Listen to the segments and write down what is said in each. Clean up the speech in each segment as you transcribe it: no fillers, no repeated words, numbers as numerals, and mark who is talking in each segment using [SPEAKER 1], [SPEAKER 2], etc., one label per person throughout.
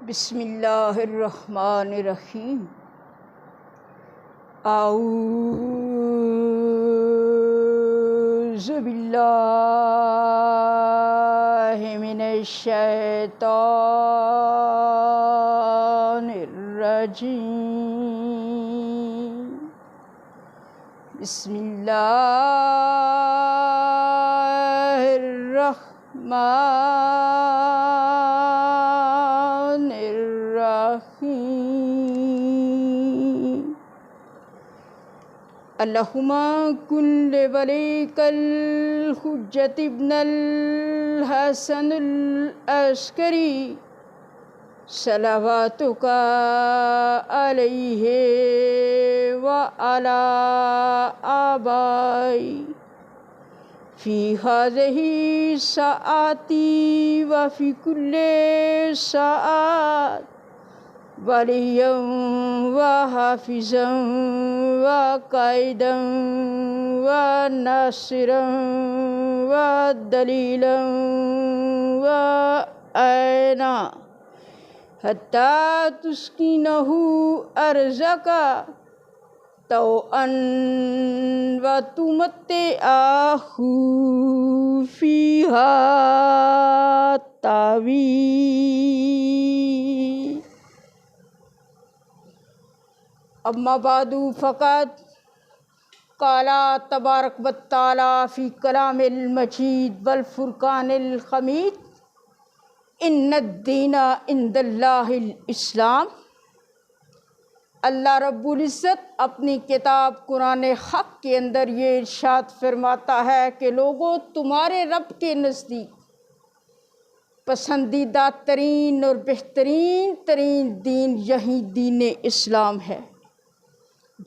[SPEAKER 1] بسم اللہ الرحمن الرحیم۔ اعوذ باللہ من الشیطان الرجیم۔ بسم اللہ الرحمن الرحیم۔ اللہم کن لولیک الحجۃ ابن الحسن العسکری صلواتک علیہ وعلی آبائی فی ہذہ الساعۃ وفی کل ساعۃ ولیًا وحافظا وقائدا وناصرا ودلیلا وعینا حتی تسکنہ ارضک طوعا وتمتعہ فیہا طویلا۔ اما بعد فقد قال تبارک و تعالی فی کلام المجید والفرقان الحمید ان الدین عند اللہ الاسلام۔ اللہ رب العزت اپنی کتاب قرآن حق کے اندر یہ ارشاد فرماتا ہے کہ لوگوں، تمہارے رب کے نزدیک پسندیدہ ترین اور بہترین ترین دین یہی دین اسلام ہے،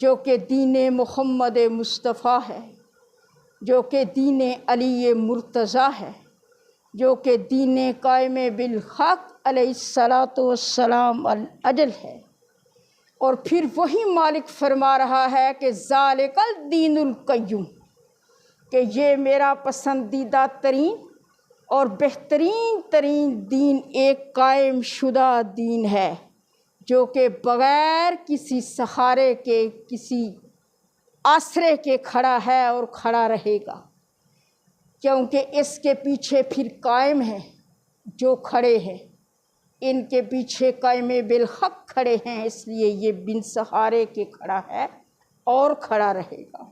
[SPEAKER 1] جو کہ دین محمد مصطفیٰ ہے، جو کہ دین علی مرتضیٰ ہے، جو کہ دین قائم بالحق علیہ الصلاۃ والسلام الاجل ہے۔ اور پھر وہی مالک فرما رہا ہے کہ ذالک الدین القیم، کہ یہ میرا پسندیدہ ترین اور بہترین ترین دین ایک قائم شدہ دین ہے، جو کہ بغیر کسی سہارے کے، کسی آسرے کے کھڑا ہے اور کھڑا رہے گا، کیونکہ اس کے پیچھے پھر قائم ہیں جو کھڑے ہیں، ان کے پیچھے قائم بالحق کھڑے ہیں، اس لیے یہ بن سہارے کے کھڑا ہے اور کھڑا رہے گا۔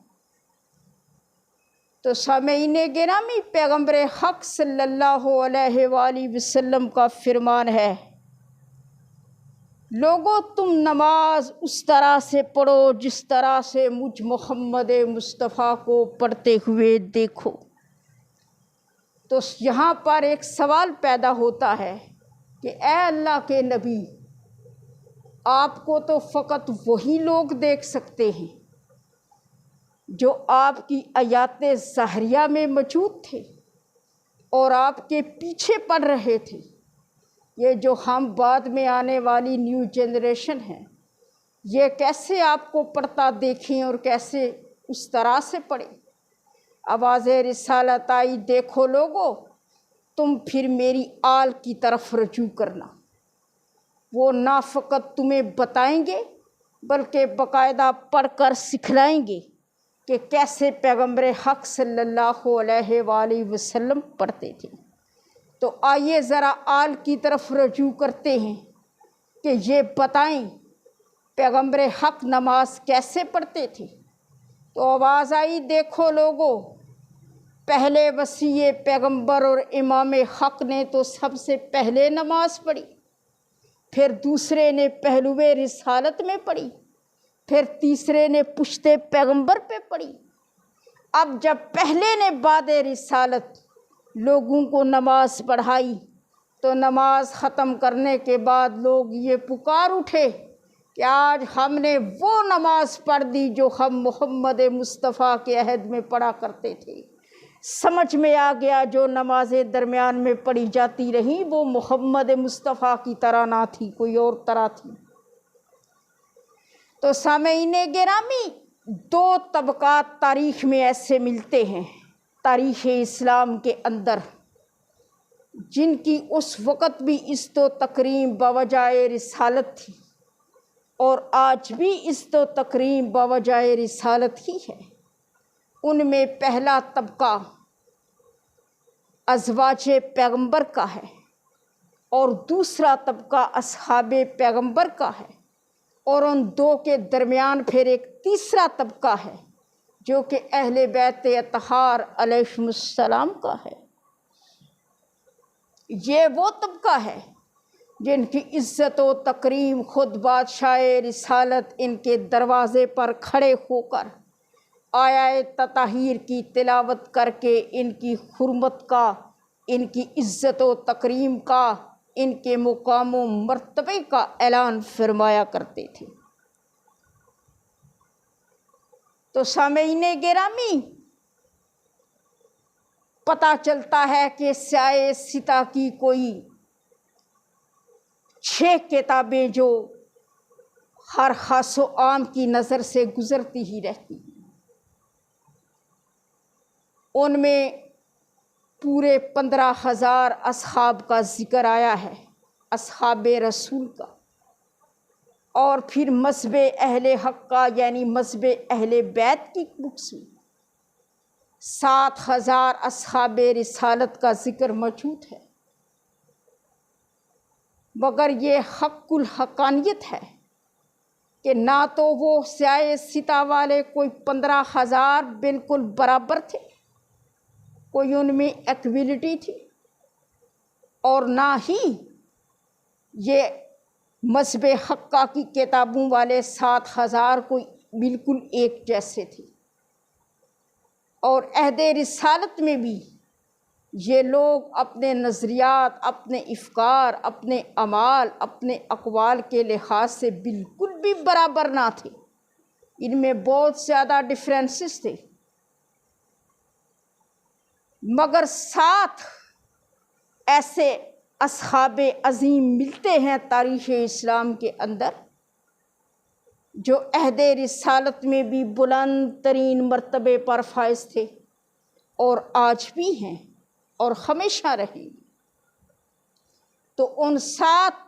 [SPEAKER 1] تو سامعین گرامی، پیغمبر حق صلی اللہ علیہ وآلہ وسلم کا فرمان ہے، لوگوں تم نماز اس طرح سے پڑھو جس طرح سے مجھ محمد مصطفیٰ کو پڑھتے ہوئے دیکھو۔ تو یہاں پر ایک سوال پیدا ہوتا ہے کہ اے اللہ کے نبی، آپ کو تو فقط وہی لوگ دیکھ سکتے ہیں جو آپ کی آیات ظاہریہ میں موجود تھے اور آپ کے پیچھے پڑھ رہے تھے۔ یہ جو ہم بعد میں آنے والی نیو جنریشن ہے، یہ کیسے آپ کو پڑھتا دیکھیں اور کیسے اس طرح سے پڑھیں؟ آواز رسالت آئی، دیکھو لوگو، تم پھر میری آل کی طرف رجوع کرنا۔ وہ نہ فقط تمہیں بتائیں گے بلکہ باقاعدہ پڑھ کر سکھلائیں گے کہ کیسے پیغمبر حق صلی اللہ علیہ وآلہ وسلم پڑھتے تھے۔ تو آئیے ذرا آل کی طرف رجوع کرتے ہیں کہ یہ بتائیں پیغمبر حق نماز کیسے پڑھتے تھے۔ تو آواز آئی، دیکھو لوگو، پہلے وصی پیغمبر اور امام حق نے تو سب سے پہلے نماز پڑھی، پھر دوسرے نے پہلو رسالت میں پڑھی، پھر تیسرے نے پشتے پیغمبر پہ پڑھی۔ اب جب پہلے نے بعد رسالت لوگوں کو نماز پڑھائی تو نماز ختم کرنے کے بعد لوگ یہ پکار اٹھے کہ آج ہم نے وہ نماز پڑھ دی جو ہم محمد مصطفیٰ کے عہد میں پڑھا کرتے تھے۔ سمجھ میں آ گیا جو نمازیں درمیان میں پڑھی جاتی رہیں وہ محمد مصطفیٰ کی طرح نہ تھی، کوئی اور طرح تھی۔ تو سامعین گرامی، دو طبقات تاریخ میں ایسے ملتے ہیں تاریخ اسلام کے اندر۔ جن کی اس وقت بھی عزت و تکریم بوجہ رسالت تھی اور آج بھی عزت و تکریم بوجہ رسالت ہی ہے، ان میں پہلا طبقہ ازواج پیغمبر کا ہے اور دوسرا طبقہ اصحاب پیغمبر کا ہے، اور ان دو کے درمیان پھر ایک تیسرا طبقہ ہے جو کہ اہل بیت اطہار علیہم السلام کا ہے۔ یہ وہ طبقہ ہے جن کی عزت و تکریم خود بادشاہ رسالت ان کے دروازے پر کھڑے ہو کر آیہ تطہیر کی تلاوت کر کے ان کی حرمت کا، ان کی عزت و تکریم کا، ان کے مقام و مرتبے کا اعلان فرمایا کرتے تھے۔ تو سامعین گرامی، پتہ چلتا ہے کہ سیاہ ستا کی کوئی 6 کتابیں جو ہر خاص و عام کی نظر سے گزرتی ہی رہتی، ان میں پورے 15,000 اصحاب کا ذکر آیا ہے، اصحاب رسول کا، اور پھر مذہب اہل حق کا یعنی مذہب اہل بیت کی بکس میں 7,000 اصحاب رسالت کا ذکر موجود ہے، مگر یہ حق الحقانیت ہے کہ نہ تو وہ سیاہ ستا والے کوئی 15,000 بالکل برابر تھے، کوئی ان میں ایکویلٹی تھی، اور نہ ہی یہ مذہب حقہ کی کتابوں والے 7,000 کوئی بالکل ایک جیسے تھے، اور عہد رسالت میں بھی یہ لوگ اپنے نظریات، اپنے افکار، اپنے اعمال، اپنے اقوال کے لحاظ سے بالکل بھی برابر نہ تھے، ان میں بہت زیادہ ڈفرینسز تھے، مگر 7 ایسے اصحاب عظیم ملتے ہیں تاریخ اسلام کے اندر جو عہد رسالت میں بھی بلند ترین مرتبے پر فائز تھے اور آج بھی ہیں اور ہمیشہ رہیں گے۔ تو ان 7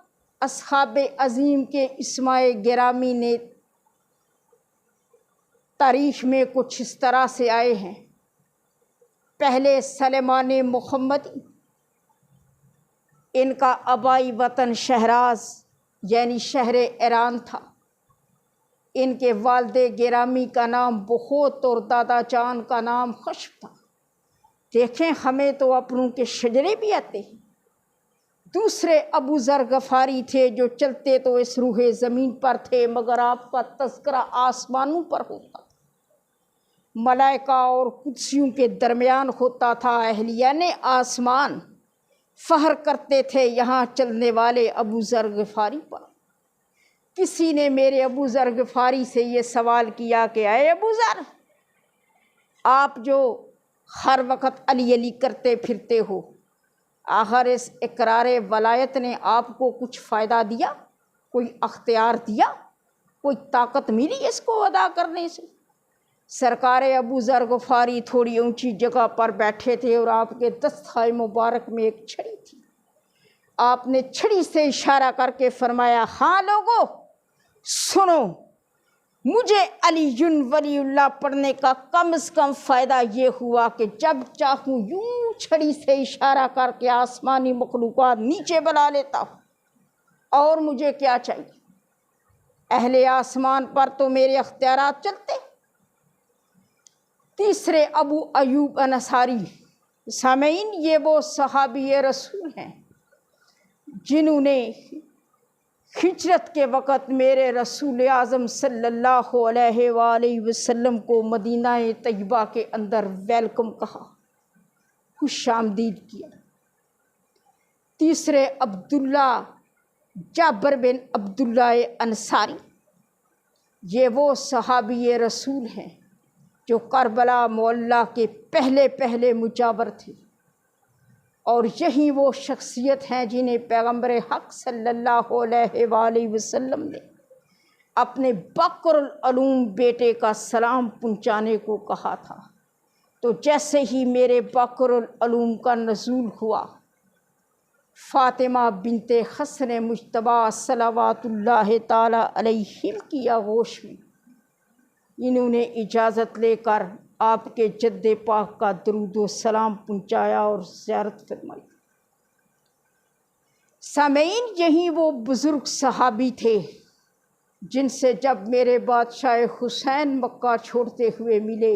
[SPEAKER 1] اصحاب عظیم کے اسماء گرامی نے تاریخ میں کچھ اس طرح سے آئے ہیں۔ پہلے سلیمان محمدی، ان کا آبائی وطن شہراز یعنی شہر ایران تھا، ان کے والد گرامی کا نام بہت اور دادا جان کا نام خشب تھا۔ دیکھیں، ہمیں تو اپنوں کے شجرے بھی آتے ہیں۔ دوسرے ابو ذر غفاری تھے جو چلتے تو اس روح زمین پر تھے، مگر آپ کا تذکرہ آسمانوں پر ہوتا تھا، ملائکہ اور قدسیوں کے درمیان ہوتا تھا۔ اہلیان آسمان فخر کرتے تھے یہاں چلنے والے ابو ذر غفاری پر۔ کسی نے میرے ابو ذر غفاری سے یہ سوال کیا کہ اے ابو ذر، آپ جو ہر وقت علی علی کرتے پھرتے ہو، آخر اس اقرار ولایت نے آپ کو کچھ فائدہ دیا، کوئی اختیار دیا، کوئی طاقت ملی اس کو ادا کرنے سے؟ سرکار ابو ذر غفاری تھوڑی اونچی جگہ پر بیٹھے تھے اور آپ کے دستخط مبارک میں ایک چھڑی تھی۔ آپ نے چھڑی سے اشارہ کر کے فرمایا، ہاں لوگو سنو، مجھے علی ولی اللہ پڑھنے کا کم از کم فائدہ یہ ہوا کہ جب چاہوں یوں چھڑی سے اشارہ کر کے آسمانی مخلوقات نیچے بلا لیتا ہوں، اور مجھے کیا چاہیے؟ اہل آسمان پر تو میرے اختیارات چلتے۔ تیسرے ابو ایوب انصاری، سامعین یہ وہ صحابی رسول ہیں جنہوں نے ہجرت کے وقت میرے رسول اعظم صلی اللہ علیہ وآلہ وسلم کو مدینہ طیبہ کے اندر ویلکم کہا، خوش آمدید کیا۔ تیسرے عبداللہ جابر بن عبداللہ انصاری، یہ وہ صحابی رسول ہیں جو کربلا معلیٰ کے پہلے مجاور تھے، اور یہی وہ شخصیت ہیں جنہیں پیغمبر حق صلی اللہ علیہ وآلہ وسلم نے اپنے باقر العلوم بیٹے کا سلام پہنچانے کو کہا تھا۔ تو جیسے ہی میرے باقر العلوم کا نزول ہوا، فاطمہ بنت حسن مجتبیٰ صلوات اللہ تعالی علیہم کی آغوش میں انہوں نے اجازت لے کر آپ کے جد پاک کا درود و سلام پہنچایا اور زیارت فرمائی۔ سامعین، یہی وہ بزرگ صحابی تھے جن سے جب میرے بادشاہ حسین مکہ چھوڑتے ہوئے ملے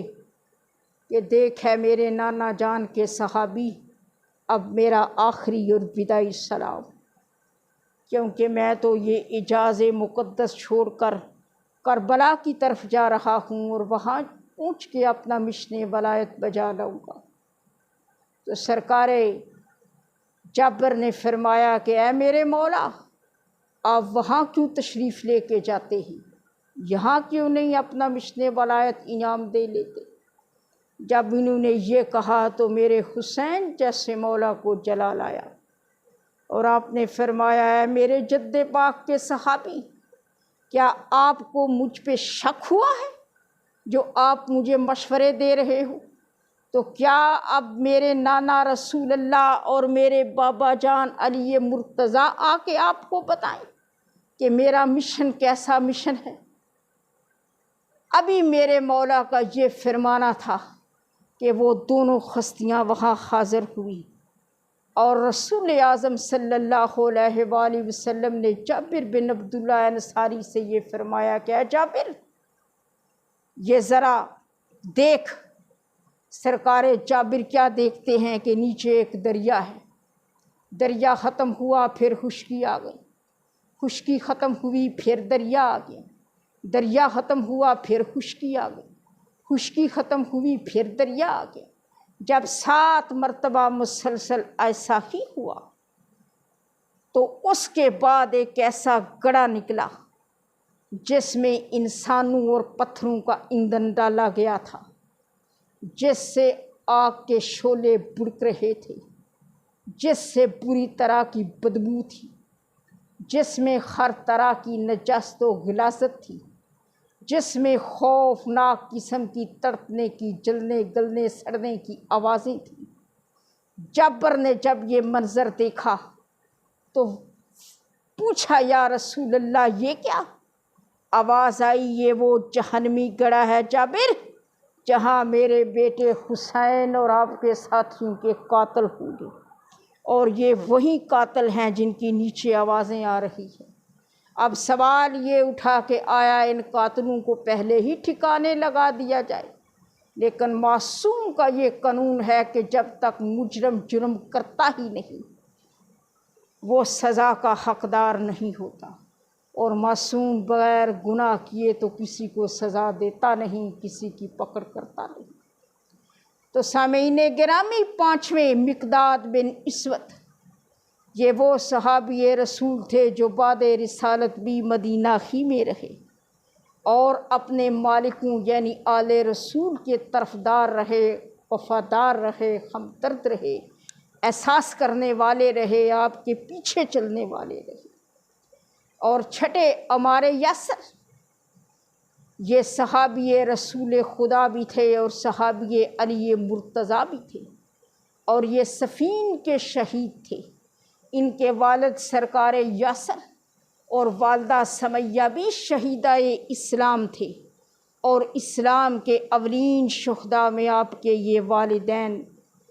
[SPEAKER 1] کہ دیکھ ہے میرے نانا جان کے صحابی، اب میرا آخری اور وداعی سلام، کیونکہ میں تو یہ اجاز مقدس چھوڑ کر کربلا کی طرف جا رہا ہوں اور وہاں پہنچ کے اپنا مشن ولایت بجا لاؤں گا۔ تو سرکار جابر نے فرمایا کہ اے میرے مولا، آپ وہاں کیوں تشریف لے کے جاتے ہیں، یہاں کیوں نہیں اپنا مشن ولایت انعام دے لیتے؟ جب انہوں نے یہ کہا تو میرے حسین جیسے مولا کو جلال آیا اور آپ نے فرمایا ہے میرے جد پاک کے صحابی، کیا آپ کو مجھ پہ شک ہوا ہے جو آپ مجھے مشورے دے رہے ہو؟ تو کیا اب میرے نانا رسول اللہ اور میرے بابا جان علی مرتضیٰ آ کے آپ کو بتائیں کہ میرا مشن کیسا مشن ہے؟ ابھی میرے مولا کا یہ فرمانا تھا کہ وہ دونوں ہستیاں وہاں حاضر ہوئی اور رسول اعظم صلی اللہ علیہ وآلہ وسلم نے جابر بن عبداللہ انصاری سے یہ فرمایا کہ اے جابر، یہ ذرا دیکھ۔ سرکار جابر کیا دیکھتے ہیں کہ نیچے ایک دریا ہے، دریا ختم ہوا پھر خشکی آ گئی، خشکی ختم ہوئی پھر دریا آ گیا، دریا ختم ہوا پھر خشکی آ گئی، خشکی ختم ہوئی پھر دریا آ گیا۔ جب 7 مرتبہ مسلسل ایسا ہی ہوا تو اس کے بعد ایک ایسا گڑھا نکلا جس میں انسانوں اور پتھروں کا ایندھن ڈالا گیا تھا، جس سے آگ کے شعلے بھڑک رہے تھے، جس سے بری طرح کی بدبو تھی، جس میں ہر طرح کی نجاست و غلاظت تھی، جس میں خوفناک قسم کی تڑپنے کی، جلنے گلنے سڑنے کی آوازیں تھیں۔ جابر نے جب یہ منظر دیکھا تو پوچھا یا رسول اللہ یہ کیا؟ آواز آئی یہ وہ جہنمی گڑھا ہے جابر جہاں میرے بیٹے حسین اور آپ کے ساتھیوں کے قاتل ہوں گے، اور یہ وہی قاتل ہیں جن کی نیچے آوازیں آ رہی ہیں۔ اب سوال یہ اٹھا کہ آیا ان قاتلوں کو پہلے ہی ٹھکانے لگا دیا جائے؟ لیکن معصوم کا یہ قانون ہے کہ جب تک مجرم جرم کرتا ہی نہیں وہ سزا کا حقدار نہیں ہوتا، اور معصوم بغیر گناہ کیے تو کسی کو سزا دیتا نہیں، کسی کی پکڑ کرتا نہیں۔ تو سامعین گرامی، 5ویں مقداد بن اسود، یہ وہ صحابی رسول تھے جو بعد رسالت بھی مدینہ ہی میں رہے اور اپنے مالکوں یعنی آل رسول کے طرفدار رہے، وفادار رہے، ہمدرد رہے، احساس کرنے والے رہے، آپ کے پیچھے چلنے والے رہے۔ اور چھٹے عمار یاسر، یہ صحابی رسول خدا بھی تھے اور صحابی علی مرتضیٰ بھی تھے، اور یہ صفین کے شہید تھے۔ ان کے والد سرکار یاسر اور والدہ سمیہ بھی شہیدہ اسلام تھے، اور اسلام کے اولین شہداء میں آپ کے یہ والدین،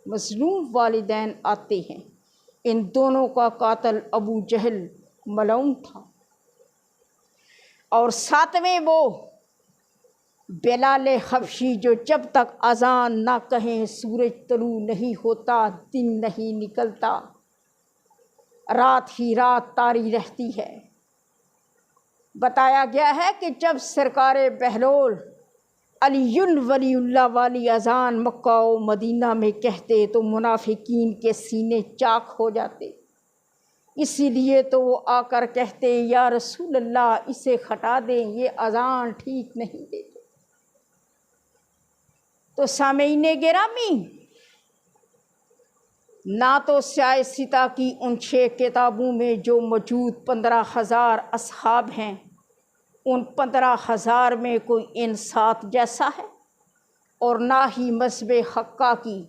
[SPEAKER 1] مظلوم والدین آتے ہیں۔ ان دونوں کا قاتل ابو جہل ملعون تھا، اور 7ویں وہ بلال حبشی جو جب تک اذان نہ کہیں سورج طلوع نہیں ہوتا، دن نہیں نکلتا، رات ہی رات طاری رہتی ہے۔ بتایا گیا ہے کہ جب سرکار بہلول علی ولی اللہ والی اذان مکہ و مدینہ میں کہتے تو منافقین کے سینے چاک ہو جاتے، اسی لیے تو وہ آ کر کہتے یا رسول اللہ اسے ہٹا دیں، یہ اذان ٹھیک نہیں دیتے۔ تو سامعین گرامی، نہ تو سیاستہ کی ان 6 کتابوں میں جو موجود 15,000 اصحاب ہیں، ان 15,000 میں کوئی ان 7 جیسا ہے، اور نہ ہی مذہب حقہ کی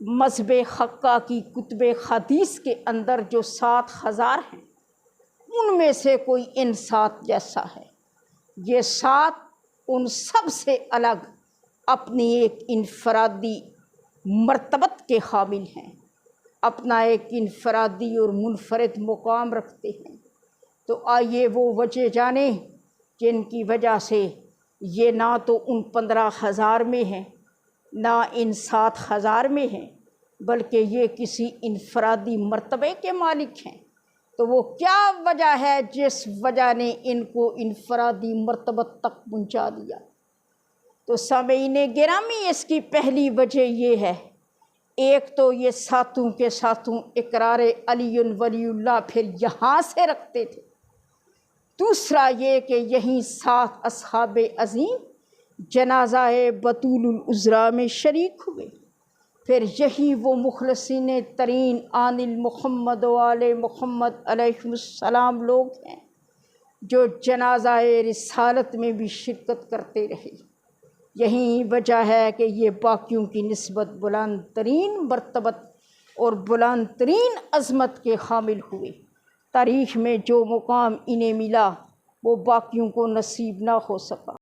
[SPEAKER 1] مذہب حقہ کی کتب حدیث کے اندر جو 7,000 ہیں ان میں سے کوئی ان 7 جیسا ہے۔ یہ 7 ان سب سے الگ اپنی ایک انفرادی مرتبت کے حامل ہیں، اپنا ایک انفرادی اور منفرد مقام رکھتے ہیں۔ تو آئیے وہ وجہ جانیں جن کی وجہ سے یہ نہ تو ان 15,000 میں ہیں نہ ان 7,000 میں ہیں، بلکہ یہ کسی انفرادی مرتبے کے مالک ہیں۔ تو وہ کیا وجہ ہے جس وجہ نے ان کو انفرادی مرتبت تک پہنچا دیا؟ تو سامعین گرامی، اس کی پہلی وجہ یہ ہے، ایک تو یہ 7 کے 7 اقرار علی ولی اللہ پھر یہاں سے رکھتے تھے، دوسرا یہ کہ یہیں 7 اصحاب عظیم جنازہ بطول العذراء میں شریک ہوئے، پھر یہی وہ مخلصین ترین آن محمد و آل محمد علیہ السلام لوگ ہیں جو جنازہ رسالت میں بھی شرکت کرتے رہے۔ یہی وجہ ہے کہ یہ باقیوں کی نسبت بلند ترین مرتبت اور بلند ترین عظمت کے حامل ہوئے۔ تاریخ میں جو مقام انہیں ملا وہ باقیوں کو نصیب نہ ہو سکا۔